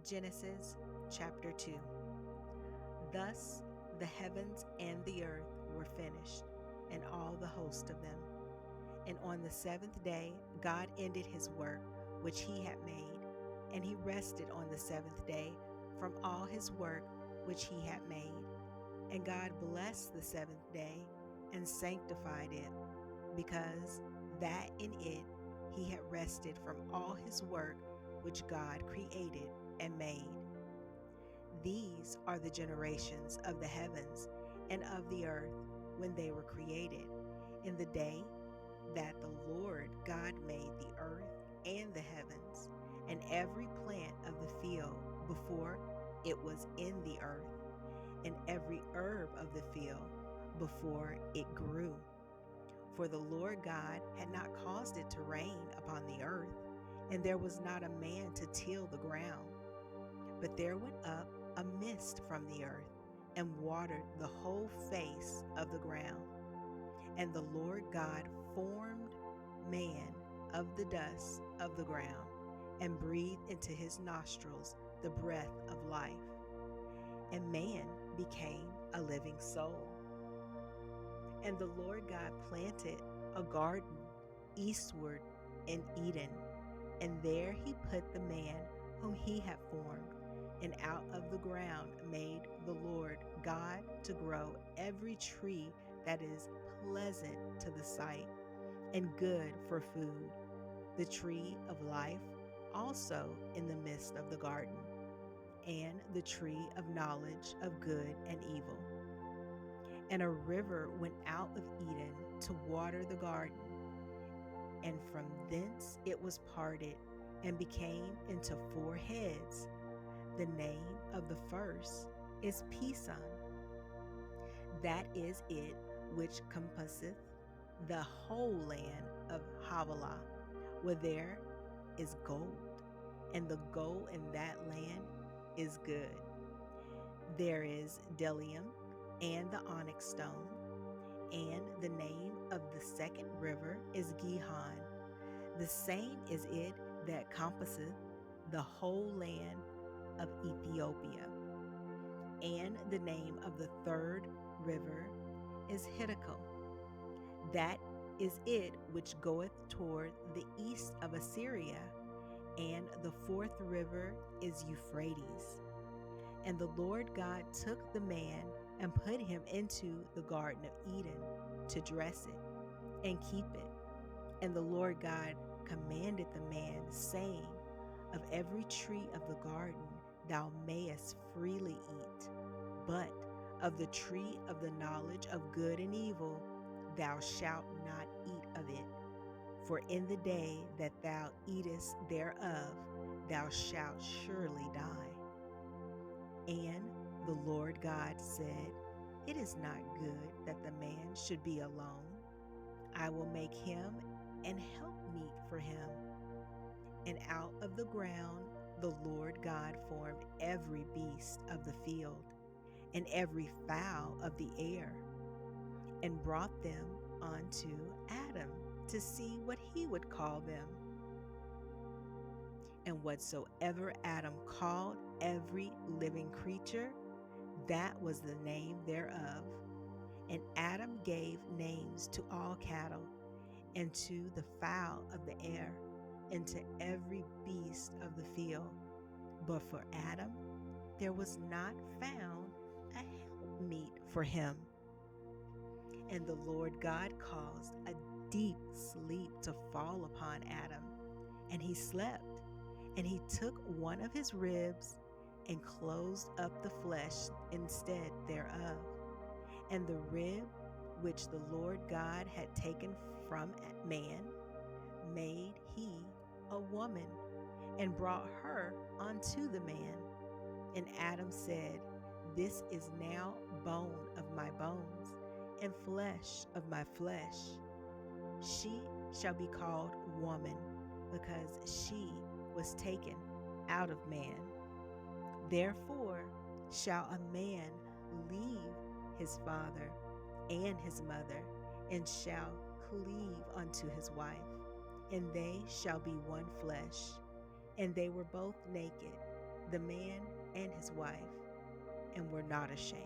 Genesis chapter 2. Thus the heavens and the earth were finished, and all the host of them. And on the seventh day God ended his work which he had made, and he rested on the seventh day from all his work which he had made. And God blessed the seventh day and sanctified it, because that in it he had rested from all his work which God created and made. These are the generations of the heavens and of the earth when they were created, in the day that the Lord God made the earth and the heavens, and every plant of the field before it was in the earth, and every herb of the field before it grew. For the Lord God had not caused it to rain upon the earth, and there was not a man to till the ground. But there went up a mist from the earth, and watered the whole face of the ground. And the Lord God formed man of the dust of the ground, and breathed into his nostrils the breath of life. And man became a living soul. And the Lord God planted a garden eastward in Eden, and there he put the man whom he had formed. And out of the ground made the Lord God to grow every tree that is pleasant to the sight, and good for food, the tree of life also in the midst of the garden, and the tree of knowledge of good and evil. And a river went out of Eden to water the garden, and from thence it was parted, and became into four heads. The name of the first is Pison. That is it which compasseth the whole land of Havilah, where there is gold, and the gold in that land is good. There is bdellium and the onyx stone, and the name of the second river is Gihon. The same is it that compasseth the whole land of Ethiopia. And the name of the third river is Hiddekel. That is it which goeth toward the east of Assyria. And the fourth river is Euphrates. And the Lord God took the man and put him into the garden of Eden to dress it and keep it. And the Lord God commanded the man, saying, of every tree of the garden thou mayest freely eat, but of the tree of the knowledge of good and evil thou shalt not eat of it. For in the day that thou eatest thereof thou shalt surely die. And the Lord God said, it is not good that the man should be alone. I will make him an helpmeet for him. And out of the ground the Lord God formed every beast of the field, and every fowl of the air, and brought them unto Adam to see what he would call them. And whatsoever Adam called every living creature, that was the name thereof. And Adam gave names to all cattle, and to the fowl of the air, and to every beast of the field. But for Adam there was not found a helpmeet for him. And the Lord God caused a deep sleep to fall upon Adam, and he slept. And he took one of his ribs and closed up the flesh instead thereof. And the rib which the Lord God had taken from man made he a woman, and brought her unto the man. And Adam said, this is now bone of my bones, and flesh of my flesh. She shall be called woman, because she was taken out of man. Therefore shall a man leave his father and his mother, and shall cleave unto his wife, and they shall be one flesh. And they were both naked, the man and his wife, and were not ashamed.